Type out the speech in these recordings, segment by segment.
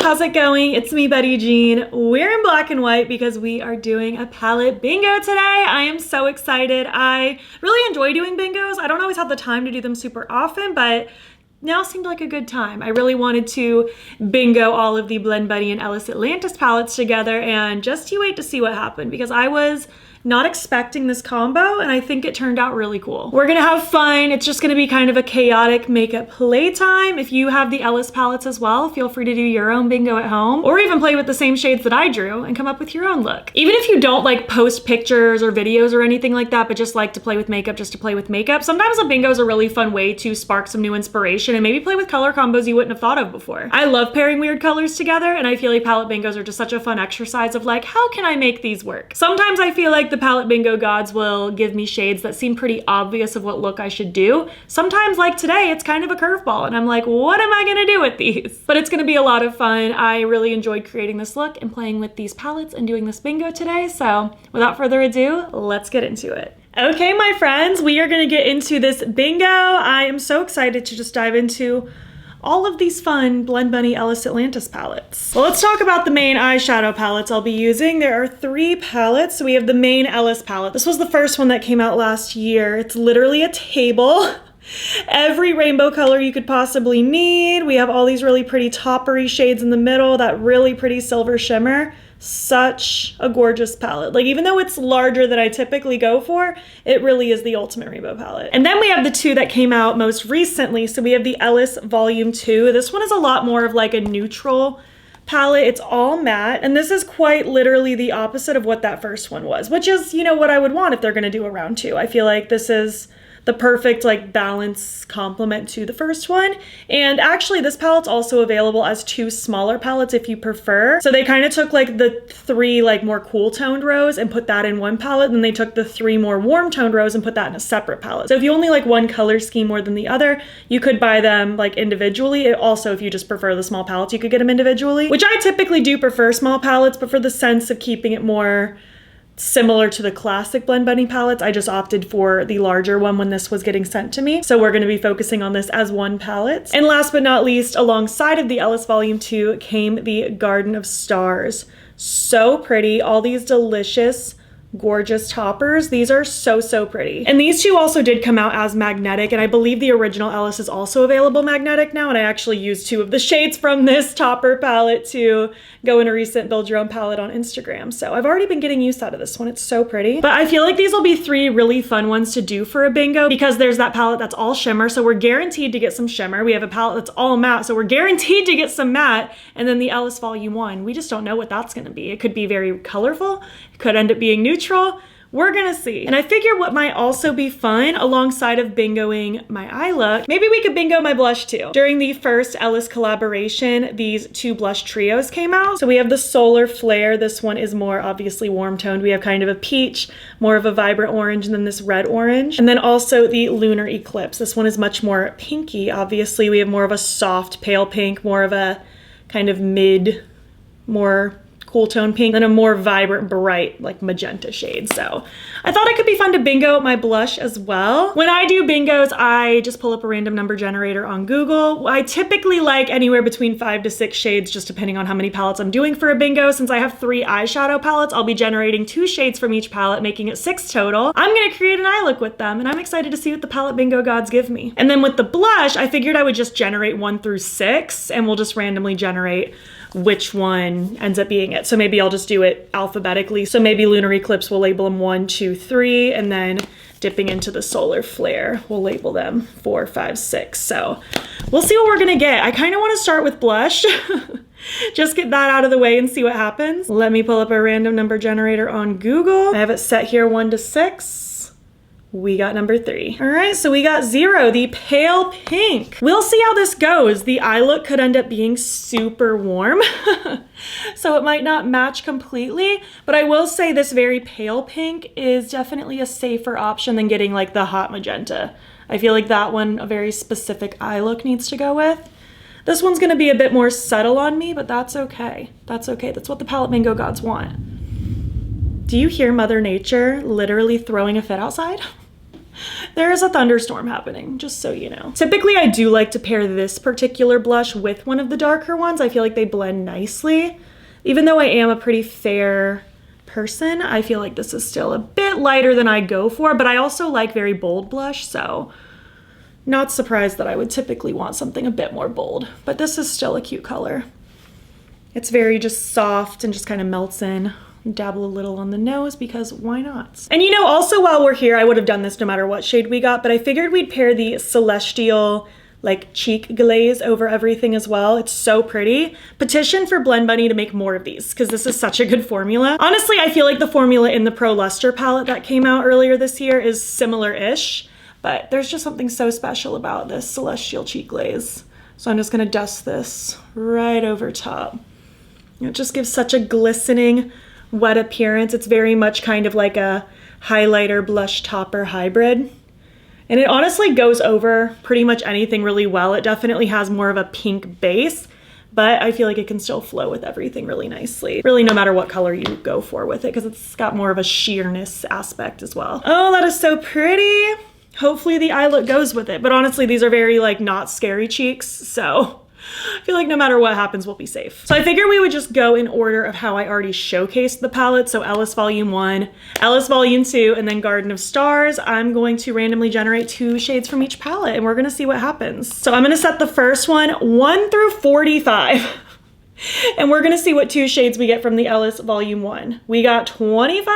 how's it going? It's me, Betty Jean. We're in black and white because we are doing a palette bingo today. I am so excited. I really enjoy doing bingos. I don't always have the time to do them super often, but now seemed like a good time. I really wanted to bingo all of the Blend Buddy and Ellis Atlantis palettes together, and just you wait to see what happened because I was not expecting this combo and I think it turned out really cool. We're gonna have fun. It's just gonna be kind of a chaotic makeup playtime. If you have the Ellis palettes as well, feel free to do your own bingo at home or even play with the same shades that I drew and come up with your own look. Even if you don't like post pictures or videos or anything like that, but just like to play with makeup just to play with makeup, sometimes a bingo is a really fun way to spark some new inspiration and maybe play with color combos you wouldn't have thought of before. I love pairing weird colors together and I feel like palette bingos are just such a fun exercise of like, how can I make these work? Sometimes I feel like the palette bingo gods will give me shades that seem pretty obvious of what look I should do. Sometimes, like today, it's kind of a curveball and I'm like, what am I gonna do with these? But it's gonna be a lot of fun. I really enjoyed creating this look and playing with these palettes and doing this bingo today. So without further ado, let's get into it. Okay, my friends, we are gonna get into this bingo. I am so excited to just dive into all of these fun Blend Buddy Ellis Atlantis palettes. Well, let's talk about the main eyeshadow palettes I'll be using. There are 3 palettes. So we have the main Ellis palette. This was the first one that came out last year. It's literally a table. Every rainbow color you could possibly need. We have all these really pretty toppery shades in the middle, that really pretty silver shimmer. Such a gorgeous palette. Like, even though it's larger than I typically go for, it really is the ultimate rainbow palette. And then we have the 2 that came out most recently. So we have the Ellis Volume 2. This one is a lot more of like a neutral palette. It's all matte. And this is quite literally the opposite of what that first one was, which is, you know, what I would want if they're gonna do a round 2. I feel like this is the perfect like balance complement to the first one. And actually this palette's also available as 2 smaller palettes if you prefer. So they kind of took like the 3 like more cool toned rows and put that in one palette, and then they took the 3 more warm toned rows and put that in a separate palette. So if you only like one color scheme more than the other, you could buy them like individually. Also, if you just prefer the small palettes, you could get them individually, which I typically do prefer small palettes, but for the sense of keeping it more similar to the classic Blend Buddy palettes, I just opted for the larger one when this was getting sent to me. So we're going to be focusing on this as one palette. And last but not least, alongside of the Ellis Volume 2 came the Garden of Stars. So pretty, all these delicious gorgeous toppers. These are so, so pretty. And these 2 also did come out as magnetic, and I believe the original Ellis is also available magnetic now, and I actually used 2 of the shades from this topper palette to go in a recent build your own palette on Instagram. So I've already been getting use out of this one. It's so pretty. But I feel like these will be 3 really fun ones to do for a bingo because there's that palette that's all shimmer, so we're guaranteed to get some shimmer. We have a palette that's all matte, so we're guaranteed to get some matte. And then the Ellis Volume 1, we just don't know what that's gonna be. It could be very colorful. It could end up being neutral. We're gonna see. And I figure what might also be fun alongside of bingoing my eye look, maybe we could bingo my blush too. During the first Ellis collaboration, these 2 blush trios came out. So we have the Solar Flare. This one is more obviously warm toned. We have kind of a peach, more of a vibrant orange, and then this red orange. And then also the Lunar Eclipse. This one is much more pinky. Obviously we have more of a soft pale pink, more of a kind of mid, more cool tone pink, and a more vibrant, bright, like magenta shade. So I thought it could be fun to bingo my blush as well. When I do bingos, I just pull up a random number generator on Google. I typically like anywhere between 5 to 6 shades, just depending on how many palettes I'm doing for a bingo. Since I have 3 eyeshadow palettes, I'll be generating 2 shades from each palette, making it 6 total. I'm gonna create an eye look with them, and I'm excited to see what the palette bingo gods give me. And then with the blush, I figured I would just generate 1 through 6, and we'll just randomly generate which one ends up being it. So maybe I'll just do it alphabetically. So maybe Lunar Eclipse, we'll label them 1, 2, 3, and then dipping into the Solar Flare, we'll label them 4, 5, 6. So we'll see what we're gonna get. I kind of want to start with blush. Just get that out of the way and see what happens. Let me pull up a random number generator on Google. I have it set here 1 to 6. We got number 3. All right, so we got 0, the pale pink. We'll see how this goes. The eye look could end up being super warm, so it might not match completely, but I will say this very pale pink is definitely a safer option than getting like the hot magenta. I feel like that one, a very specific eye look needs to go with. This one's gonna be a bit more subtle on me, but that's okay. That's okay, that's what the palette bingo gods want. Do you hear Mother Nature literally throwing a fit outside? There is a thunderstorm happening, just so you know. Typically, I do like to pair this particular blush with one of the darker ones. I feel like they blend nicely. Even though I am a pretty fair person, I feel like this is still a bit lighter than I go for, but I also like very bold blush, so not surprised that I would typically want something a bit more bold, but this is still a cute color. It's very just soft and just kind of melts in. Dabble a little on the nose because why not? And you know, also while we're here, I would have done this no matter what shade we got, but I figured we'd pair the Celestial like cheek glaze over everything as well. It's so pretty. Petition for Blend Bunny to make more of these because this is such a good formula. Honestly, I feel like the formula in the Pro Luster palette that came out earlier this year is similar-ish, but there's just something so special about this Celestial cheek glaze. So I'm just gonna dust this right over top. It just gives such a glistening, wet appearance. It's very much kind of like a highlighter blush topper hybrid. And it honestly goes over pretty much anything really well. It definitely has more of a pink base, but I feel like it can still flow with everything really nicely. Really no matter what color you go for with it because it's got more of a sheerness aspect as well. Oh, that is so pretty. Hopefully the eye look goes with it. But honestly, these are very like not scary cheeks, so I feel like no matter what happens, we'll be safe. So I figured we would just go in order of how I already showcased the palette. So Ellis Volume 1, Ellis Volume 2, and then Garden of Stars. I'm going to randomly generate 2 shades from each palette and we're gonna see what happens. So I'm gonna set the first one 1 through 45. And we're gonna see what 2 shades we get from the Ellis Volume 1. We got 25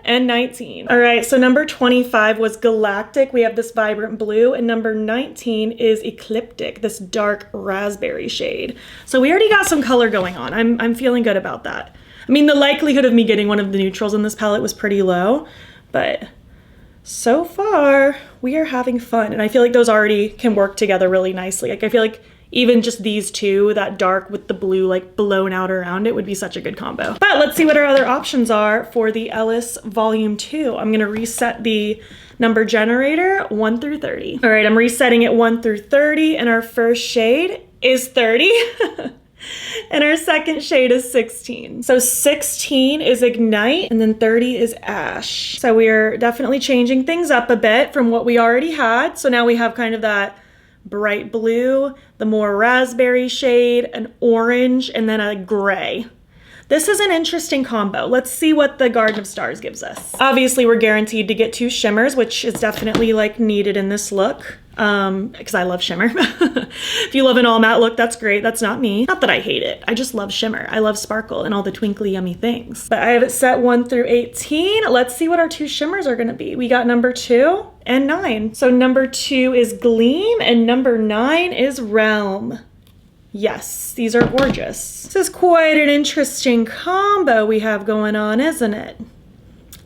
and 19. All right, so number 25 was Galactic. We have this vibrant blue, and number 19 is Ecliptic, this dark raspberry shade. So we already got some color going on. I'm feeling good about that. I mean, the likelihood of me getting one of the neutrals in this palette was pretty low, but so far we are having fun. And I feel like those already can work together really nicely. Like I feel like even just these two, that dark with the blue like blown out around it would be such a good combo. But let's see what our other options are for the Ellis Volume 2. I'm gonna reset the number generator 1 through 30. All right, I'm resetting it 1 through 30 and our first shade is 30. And our second shade is 16. So 16 is Ignite and then 30 is Ash. So we are definitely changing things up a bit from what we already had. So now we have kind of that bright blue, the more raspberry shade, an orange, and then a gray. This is an interesting combo. Let's see what the Garden of Stars gives us. Obviously, we're guaranteed to get 2 shimmers, which is definitely like needed in this look. Because I love shimmer. If you love an all matte look, that's great. That's not me. Not that I hate it. I just love shimmer. I love sparkle and all the twinkly yummy things. But I have it set 1 through 18. Let's see what our 2 shimmers are gonna be. We got number 2 and 9. So number 2 is Gleam and number 9 is Realm. Yes, these are gorgeous. This is quite an interesting combo we have going on, isn't it?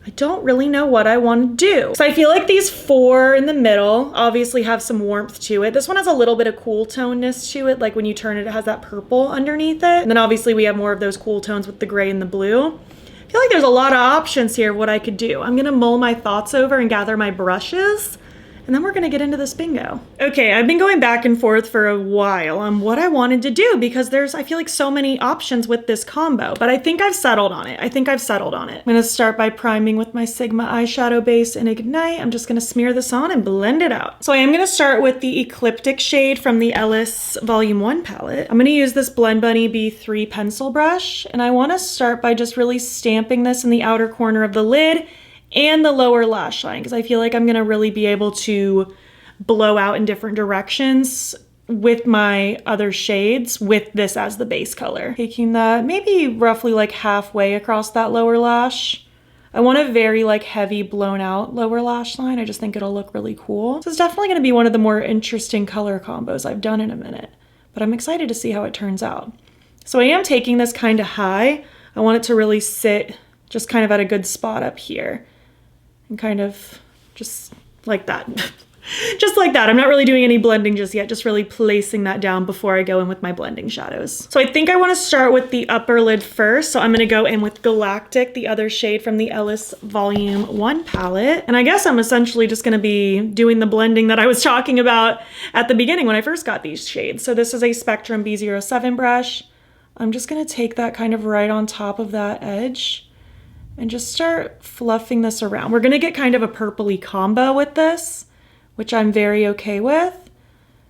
I don't really know what I want to do. So I feel like these 4 in the middle obviously have some warmth to it. This one has a little bit of cool toneness to it. Like when you turn it, it has that purple underneath it. And then obviously we have more of those cool tones with the gray and the blue. I feel like there's a lot of options here of what I could do. I'm gonna mull my thoughts over and gather my brushes, and then we're gonna get into this bingo. Okay, I've been going back and forth for a while on what I wanted to do because I feel like so many options with this combo, but I think I've settled on it. I'm gonna start by priming with my Sigma eyeshadow base in Ignite. I'm just gonna smear this on and blend it out. So I am gonna start with the Ecliptic shade from the Ellis Volume 1 palette. I'm gonna use this Blend Bunny B3 pencil brush, and I wanna start by just really stamping this in the outer corner of the lid and the lower lash line because I feel like I'm gonna really be able to blow out in different directions with my other shades with this as the base color. Taking that maybe roughly like halfway across that lower lash. I want a very like heavy blown out lower lash line. I just think it'll look really cool. So it's definitely gonna be one of the more interesting color combos I've done in a minute, but I'm excited to see how it turns out. So I am taking this kind of high. I want it to really sit just kind of at a good spot up here. And kind of just like that. Just like that. I'm not really doing any blending just yet, just really placing that down before I go in with my blending shadows. So I think I want to start with the upper lid first. So I'm going to go in with Galactic, the other shade from the Ellis Volume 1 palette. And I guess I'm essentially just going to be doing the blending that I was talking about at the beginning when I first got these shades. So this is a Spectrum B07 brush. I'm just going to take that kind of right on top of that edge and just start fluffing this around. We're gonna get kind of a purpley combo with this, which I'm very okay with.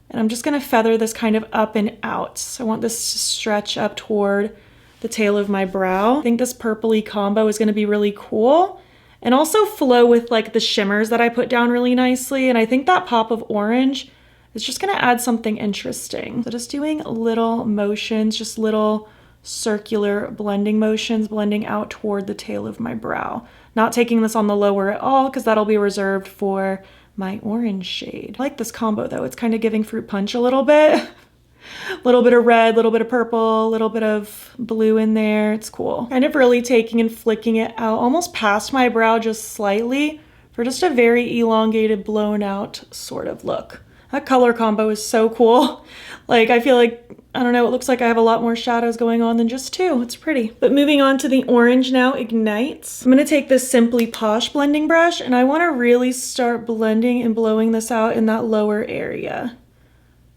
And I'm just gonna feather this kind of up and out. So I want this to stretch up toward the tail of my brow. I think this purpley combo is gonna be really cool and also flow with like the shimmers that I put down really nicely. And I think that pop of orange is just gonna add something interesting. So just doing little motions, just little circular blending motions, blending out toward the tail of my brow. Not taking this on the lower at all because that'll be reserved for my orange shade. I like this combo though. It's kind of giving fruit punch a little bit. A little bit of red, a little bit of purple, a little bit of blue in there. It's cool. Kind of really taking and flicking it out almost past my brow just slightly for just a very elongated, blown out sort of look. That color combo is so cool. Like, I feel like, I don't know, it looks like I have a lot more shadows going on than just two. It's pretty. But moving on to the orange now ignites. I'm gonna take this Simply Posh blending brush and I wanna really start blending and blowing this out in that lower area.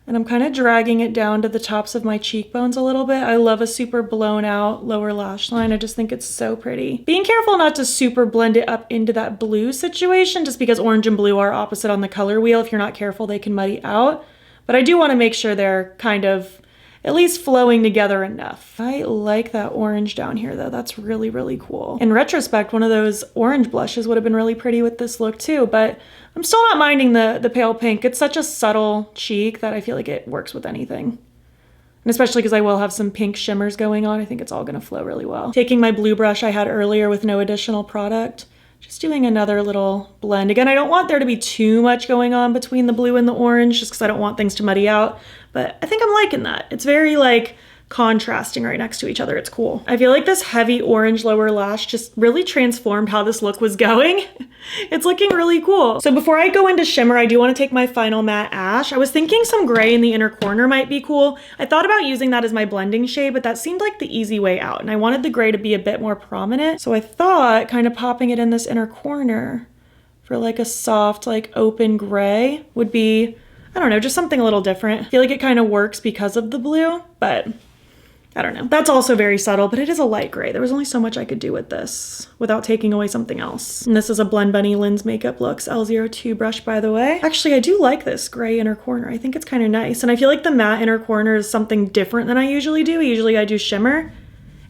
And I'm kind of dragging it down to the tops of my cheekbones a little bit. I love a super blown out lower lash line. I just think it's so pretty. Being careful not to super blend it up into that blue situation, just because orange and blue are opposite on the color wheel. If you're not careful, they can muddy out. But I do want to make sure they're kind of at least flowing together enough. I like that orange down here though. That's really, really cool. In retrospect, one of those orange blushes would have been really pretty with this look too, but I'm still not minding the pale pink. It's such a subtle cheek that I feel like it works with anything. And especially because I will have some pink shimmers going on, I think it's all gonna flow really well. Taking my blue brush I had earlier with no additional product, just doing another little blend. Again, I don't want there to be too much going on between the blue and the orange just because I don't want things to muddy out, but I think I'm liking that. It's very like contrasting right next to each other. It's cool. I feel like this heavy orange lower lash just really transformed how this look was going. It's looking really cool. So before I go into shimmer, I do want to take my final matte ash. I was thinking some gray in the inner corner might be cool. I thought about using that as my blending shade, but that seemed like the easy way out. And I wanted the gray to be a bit more prominent. So I thought kind of popping it in this inner corner for like a soft, like open gray would be, I don't know, just something a little different. I feel like it kind of works because of the blue, but I don't know. That's also very subtle, but it is a light gray. There was only so much I could do with this without taking away something else. And this is a Blend Bunny Lens Makeup Looks L02 brush, by the way. Actually, I do like this gray inner corner. I think it's kind of nice. And I feel like the matte inner corner is something different than I usually do. Usually I do shimmer.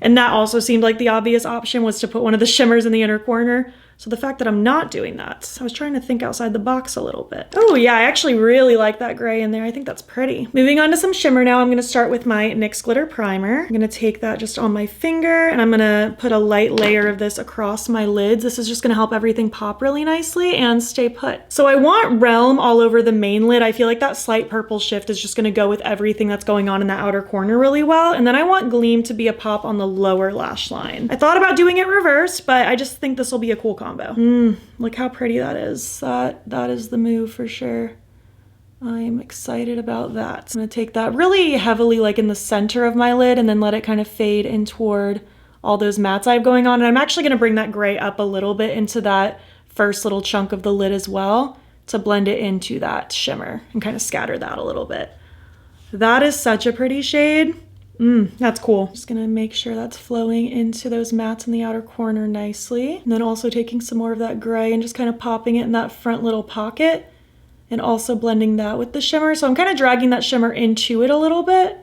And that also seemed like the obvious option was to put one of the shimmers in the inner corner. So the fact that I'm not doing that, I was trying to think outside the box a little bit. Oh yeah, I actually really like that gray in there. I think that's pretty. Moving on to some shimmer now, I'm gonna start with my NYX Glitter Primer. I'm gonna take that just on my finger and I'm gonna put a light layer of this across my lids. This is just gonna help everything pop really nicely and stay put. So I want Realm all over the main lid. I feel like that slight purple shift is just gonna go with everything that's going on in the outer corner really well. And then I want Gleam to be a pop on the lower lash line. I thought about doing it reversed, but I just think this will be a cool combo. Look how pretty that is. That is the move for sure. I'm excited about that. So I'm gonna take that really heavily like in the center of my lid and then let it kind of fade in toward all those mattes I have going on. And I'm actually gonna bring that gray up a little bit into that first little chunk of the lid as well to blend it into that shimmer and kind of scatter that a little bit. That is such a pretty shade. That's cool. Just gonna make sure that's flowing into those mattes in the outer corner nicely. And then also taking some more of that gray and just kind of popping it in that front little pocket and also blending that with the shimmer. So I'm kind of dragging that shimmer into it a little bit,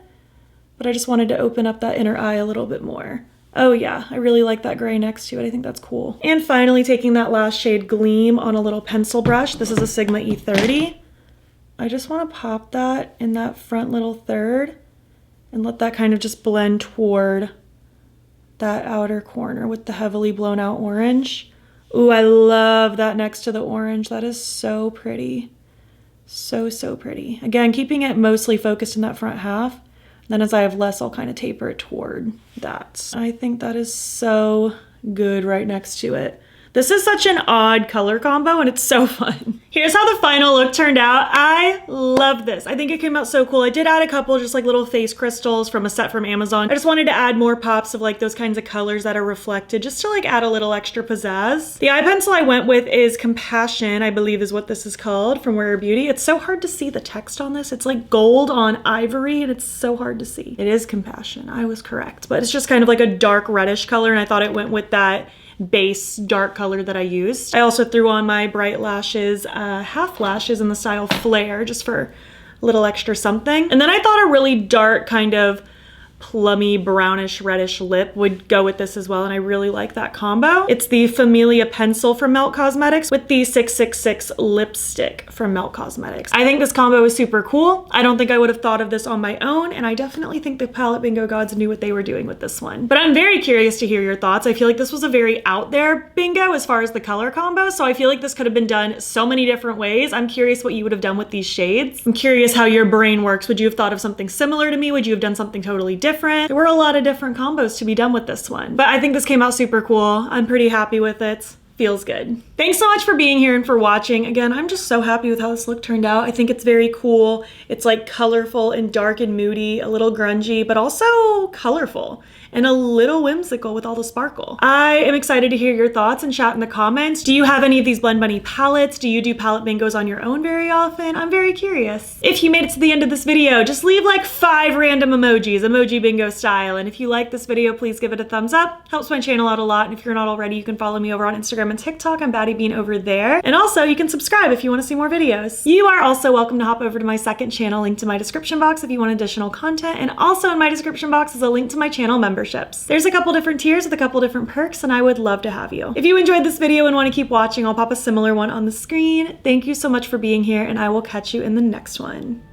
but I just wanted to open up that inner eye a little bit more. Oh yeah, I really like that gray next to it. I think that's cool. And finally taking that last shade Gleam on a little pencil brush. This is a Sigma E30. I just want to pop that in that front little third and let that kind of just blend toward that outer corner with the heavily blown out orange. Ooh, I love that next to the orange. That is so pretty. So, so pretty. Again, keeping it mostly focused in that front half. Then as I have less, I'll kind of taper it toward that. I think that is so good right next to it. This is such an odd color combo and it's so fun. Here's how the final look turned out. I love this. I think it came out so cool. I did add a couple just like little face crystals from a set from Amazon. I just wanted to add more pops of like those kinds of colors that are reflected just to like add a little extra pizzazz. The eye pencil I went with is Compassion, I believe is what this is called, from Rare Beauty. It's so hard to see the text on this. It's like gold on ivory and it's so hard to see. It is Compassion, I was correct. But it's just kind of like a dark reddish color and I thought it went with that base dark color that I used. I also threw on my bright lashes, half lashes in the style Flair, just for a little extra something. And then I thought a really dark kind of plummy brownish reddish lip would go with this as well, and I really like that combo. It's the Familia pencil from Melt Cosmetics with the 666 lipstick from Melt Cosmetics. I think this combo is super cool. I don't think I would have thought of this on my own, and I definitely think the Palette Bingo gods knew what they were doing with this one. But I'm very curious to hear your thoughts. I feel like this was a very out there bingo as far as the color combo, so I feel like this could have been done so many different ways. I'm curious what you would have done with these shades. I'm curious how your brain works. Would you have thought of something similar to me? Would you have done something totally different? There were a lot of different combos to be done with this one, but I think this came out super cool. I'm pretty happy with it. Feels good. Thanks so much for being here and for watching. Again, I'm just so happy with how this look turned out. I think it's very cool. It's like colorful and dark and moody, a little grungy, but also colorful and a little whimsical with all the sparkle. I am excited to hear your thoughts and chat in the comments. Do you have any of these Blend Bunny palettes? Do you do palette bingos on your own very often? I'm very curious. If you made it to the end of this video, just leave like 5 random emojis, emoji bingo style. And if you like this video, please give it a thumbs up. Helps my channel out a lot. And if you're not already, you can follow me over on Instagram and TikTok. I'm BATTYBEAN over there. And also you can subscribe if you want to see more videos. You are also welcome to hop over to my second channel, linked in my description box if you want additional content. And also in my description box is a link to my channel memberships. There's a couple different tiers with a couple different perks, and I would love to have you. If you enjoyed this video and want to keep watching, I'll pop a similar one on the screen. Thank you so much for being here, and I will catch you in the next one.